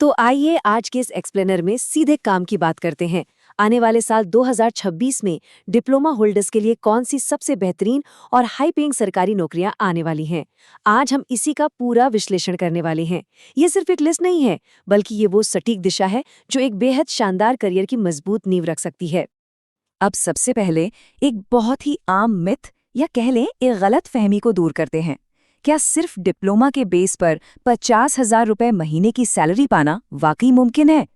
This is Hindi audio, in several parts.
तो आइए आज के इस एक्सप्लेनर में सीधे काम की बात करते हैं। आने वाले साल 2026 में डिप्लोमा होल्डर्स के लिए कौन सी सबसे बेहतरीन और हाई पेइंग सरकारी नौकरियां आने वाली हैं। आज हम इसी का पूरा विश्लेषण करने वाले हैं। ये सिर्फ एक लिस्ट नहीं है, बल्कि ये वो सटीक दिशा है जो एक बेहद शानदार करियर की मजबूत नींव रख सकती है। अब सबसे पहले एक बहुत ही आम मिथ या कह लें एक गलत फहमी को दूर करते हैं। क्या सिर्फ डिप्लोमा के बेस पर 50,000 रुपए महीने की सैलरी पाना वाकई मुमकिन है?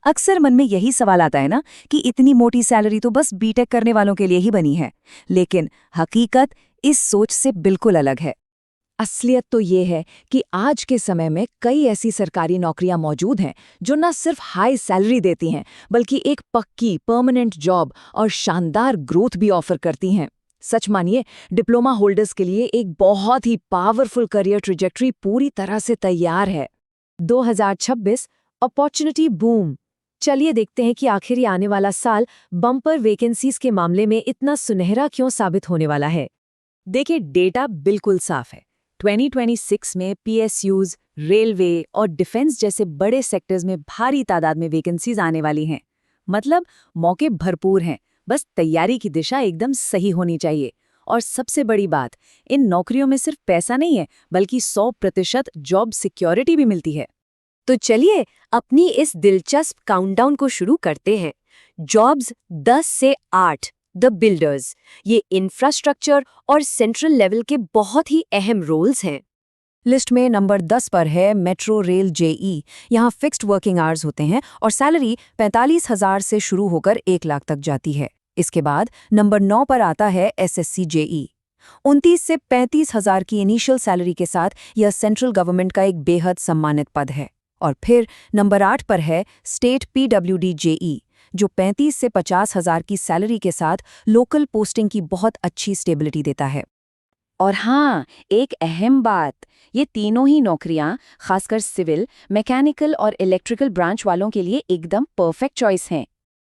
अक्सर मन में यही सवाल आता है ना कि इतनी मोटी सैलरी तो बस बीटेक करने वालों के लिए ही बनी है। लेकिन हकीकत इस सोच से बिल्कुल अलग है। असलियत तो ये है कि आज के समय में कई ऐसी सरकारी नौकरियां मौजूद हैं जो न सिर्फ हाई सैलरी देती हैं, बल्कि एक पक्की परमानेंट जॉब और शानदार ग्रोथ भी ऑफर करती हैं। सच मानिए, डिप्लोमा होल्डर्स के लिए एक बहुत ही पावरफुल करियर ट्रैजेक्टरी पूरी तरह से तैयार है। 2026 अपॉर्चुनिटी बूम। चलिए देखते हैं कि आखिर ये आने वाला साल बम्पर वैकेंसीज के मामले में इतना सुनहरा क्यों साबित होने वाला है। देखिए, डेटा बिल्कुल साफ है। 2026 में पीएसयूज, रेलवे और डिफेंस जैसे बड़े सेक्टर्स में भारी तादाद में वैकेंसीज आने वाली हैं। मतलब मौके भरपूर हैं, बस तैयारी की दिशा एकदम सही होनी चाहिए। और सबसे बड़ी बात, इन नौकरियों में सिर्फ पैसा नहीं है, बल्कि 100% जॉब सिक्योरिटी भी मिलती है। तो चलिए अपनी इस दिलचस्प काउंटडाउन को शुरू करते हैं। जॉब्स 10 से 8, द बिल्डर्स। ये इंफ्रास्ट्रक्चर और सेंट्रल लेवल के बहुत ही अहम रोल्स हैं। लिस्ट में नंबर 10 पर है मेट्रो रेल जेई। यहाँ फिक्स्ड वर्किंग आवर्स होते हैं और सैलरी 45,000 से शुरू होकर 1 लाख तक जाती है। इसके बाद नंबर 9 पर आता है एसएससी जेई। 29 से 35,000 की इनिशियल सैलरी के साथ यह सेंट्रल गवर्नमेंट का एक बेहद सम्मानित पद है। और फिर नंबर 8 पर है स्टेट पीडब्ल्यूडी जेई, जो 35 से 50,000 की सैलरी के साथ लोकल पोस्टिंग की बहुत अच्छी स्टेबिलिटी देता है। और हाँ, एक अहम बात, ये तीनों ही नौकरियां खासकर सिविल, मैकेनिकल और इलेक्ट्रिकल ब्रांच वालों के लिए एकदम परफेक्ट चॉइस हैं।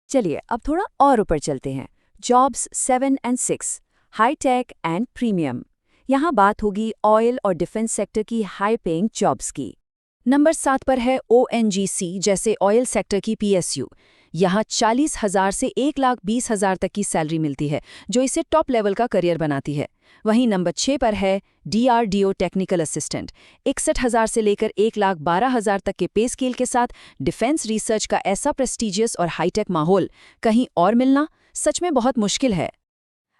चलिए अब थोड़ा और ऊपर चलते हैं। जॉब्स 7 और 6, हाई टेक एंड प्रीमियम। यहाँ बात होगी ऑयल और डिफेंस सेक्टर की हाई पेइंग जॉब्स की। नंबर 7 पर है ओएनजीसी जैसे ऑयल सेक्टर की पीएसयू। यहाँ 40,000 से 1,20,000 तक की सैलरी मिलती है, जो इसे टॉप लेवल का करियर बनाती है। वहीं नंबर 6 पर है डीआरडीओ टेक्निकल असिस्टेंट। 61,000 से लेकर 1,12,000 तक के पे स्केल के साथ डिफेंस रिसर्च का ऐसा प्रेस्टीजियस और हाईटेक माहौल कहीं और मिलना सच में बहुत मुश्किल है।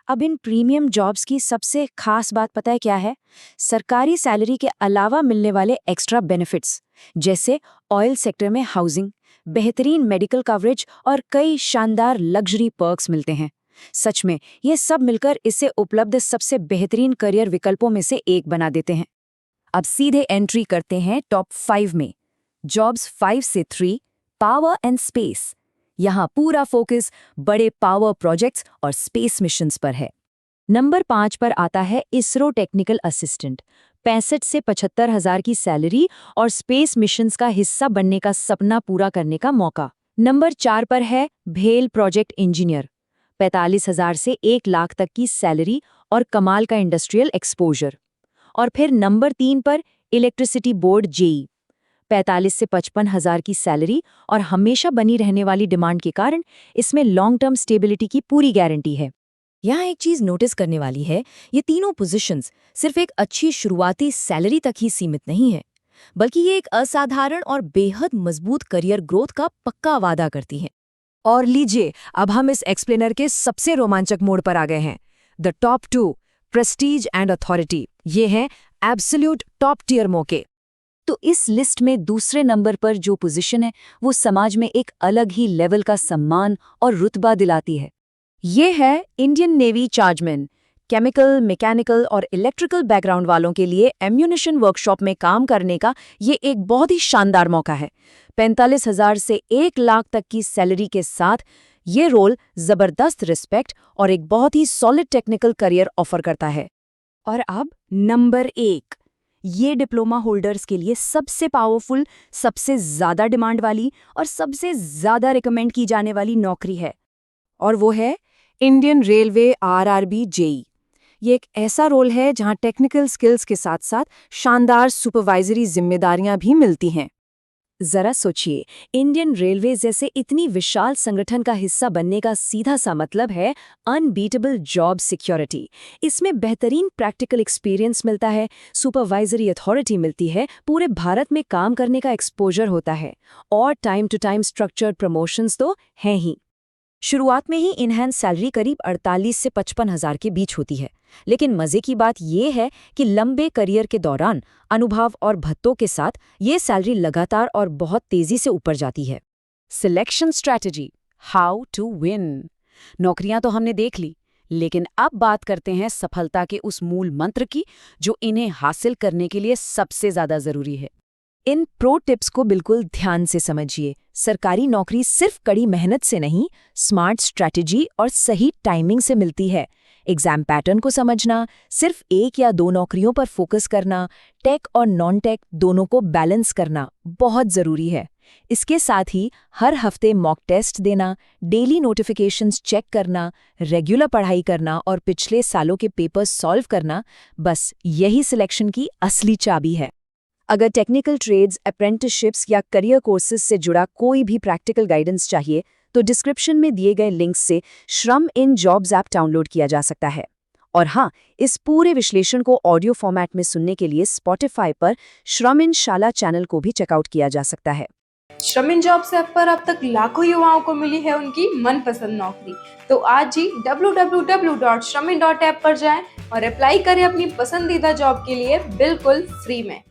अब इन प्रीमियम जॉब्स की सबसे खास बात पता है क्या है? सरकारी सैलरी के अलावा मिलने वाले एक्स्ट्रा बेनिफिट्स, जैसे ऑयल सेक्टर में हाउसिंग, बेहतरीन मेडिकल कवरेज और कई शानदार लग्जरी पर्क्स मिलते हैं। सच में ये सब मिलकर इसे उपलब्ध सबसे बेहतरीन करियर विकल्पों में से एक बना देते हैं। अब सीधे एंट्री करते हैं टॉप 5 में। जॉब्स 5 से 3, पावर एंड स्पेस। यहाँ पूरा फोकस बड़े पावर प्रोजेक्ट्स और स्पेस मिशंस पर है। नंबर 5 पर आता है इसरो टेक्निकल असिस्टेंट। 65 से 75,000 की सैलरी और स्पेस मिशंस का हिस्सा बनने का सपना पूरा करने का मौका। नंबर 4 पर है भेल प्रोजेक्ट इंजीनियर। 45,000 से 1 लाख तक की सैलरी और कमाल का इंडस्ट्रियल एक्सपोजर। और फिर नंबर 3 पर इलेक्ट्रिसिटी बोर्ड जेई। 45 से 55,000 की सैलरी और हमेशा बनी रहने वाली डिमांड के कारण इसमें लॉन्ग टर्म स्टेबिलिटी की पूरी गारंटी है। यहाँ एक चीज नोटिस करने वाली है, ये तीनों पोजीशंस सिर्फ एक अच्छी शुरुआती सैलरी तक ही सीमित नहीं है, बल्कि ये एक असाधारण और बेहद मजबूत करियर ग्रोथ का पक्का वादा करती हैं। और लीजिए, अब हम इस एक्सप्लेनर के सबसे रोमांचक मोड़ पर आ गए हैं। The top 2, Prestige and authority. ये हैं एब्सोल्यूट टॉप टियर मौके। तो इस लिस्ट में दूसरे नंबर पर जो पोजीशन है, वो समाज में एक अलग ही लेवल का सम्मान और रुतबा दिलाती है। ये है Indian navy chargeman. Chemical, mechanical और इलेक्ट्रिकल बैकग्राउंड वालों के लिए एम्यूनिशन वर्कशॉप में काम करने का ये एक बहुत ही शानदार मौका है। 45,000 से 1 लाख तक की सैलरी के साथ ये रोल जबरदस्त रिस्पेक्ट और एक बहुत ही सॉलिड टेक्निकल करियर ऑफर करता है। और अब नंबर 1, ये डिप्लोमा होल्डर्स के लिए सबसे पावरफुल, सबसे ज्यादा डिमांड वाली और सबसे ज्यादा रिकमेंड की जाने वाली नौकरी है, और वो है इंडियन रेलवे आरआरबी जेई। ये एक ऐसा रोल है जहां टेक्निकल स्किल्स के साथ साथ शानदार सुपरवाइजरी जिम्मेदारियां भी मिलती हैं। जरा सोचिए, इंडियन रेलवे जैसे इतनी विशाल संगठन का हिस्सा बनने का सीधा सा मतलब है अनबीटेबल जॉब सिक्योरिटी। इसमें बेहतरीन प्रैक्टिकल एक्सपीरियंस मिलता है, सुपरवाइजरी अथॉरिटी मिलती है, पूरे भारत में काम करने का एक्सपोजर होता है और time to time structured promotions तो हैं ही। शुरुआत में ही इनहैंस सैलरी करीब 48 से 55 हज़ार के बीच होती है, लेकिन मजे की बात यह है कि लंबे करियर के दौरान अनुभव और भत्तों के साथ ये सैलरी लगातार और बहुत तेजी से ऊपर जाती है। Selection strategy, how to win. नौकरियां तो हमने देख ली, लेकिन अब बात करते हैं सफलता के उस मूल मंत्र की जो इन्हें हासिल करने के लिए सबसे ज्यादा जरूरी है। इन प्रो टिप्स को बिल्कुल ध्यान से समझिए। सरकारी नौकरी सिर्फ कड़ी मेहनत से नहीं, स्मार्ट स्ट्रैटेजी और सही टाइमिंग से मिलती है। एग्जाम पैटर्न को समझना, सिर्फ एक या दो नौकरियों पर फोकस करना, टेक और नॉन टेक दोनों को बैलेंस करना बहुत ज़रूरी है। इसके साथ ही हर हफ्ते मॉक टेस्ट देना, डेली नोटिफिकेशंस चेक करना, रेगुलर पढ़ाई करना और पिछले सालों के पेपर्स सॉल्व करना, बस यही सिलेक्शन की असली चाबी है। अगर टेक्निकल ट्रेड्स, अप्रेंटिसशिप्स या करियर कोर्सेज से जुड़ा कोई भी प्रैक्टिकल गाइडेंस चाहिए तो डिस्क्रिप्शन में दिए गए लिंक्स से श्रम इन जॉब्स ऐप डाउनलोड किया जा सकता है। और हाँ, इस पूरे विश्लेषण को ऑडियो फॉर्मेट में सुनने के लिए स्पॉटिफाई पर श्रम इन शाला चैनल को भी चेकआउट किया जा सकता है। श्रम इन जॉब्स ऐप पर अब तक लाखों युवाओं को मिली है उनकी मनपसंद नौकरी। तो आज ही www.shramin.app पर जाएं और अप्लाई करें अपनी पसंदीदा जॉब के लिए बिल्कुल फ्री में।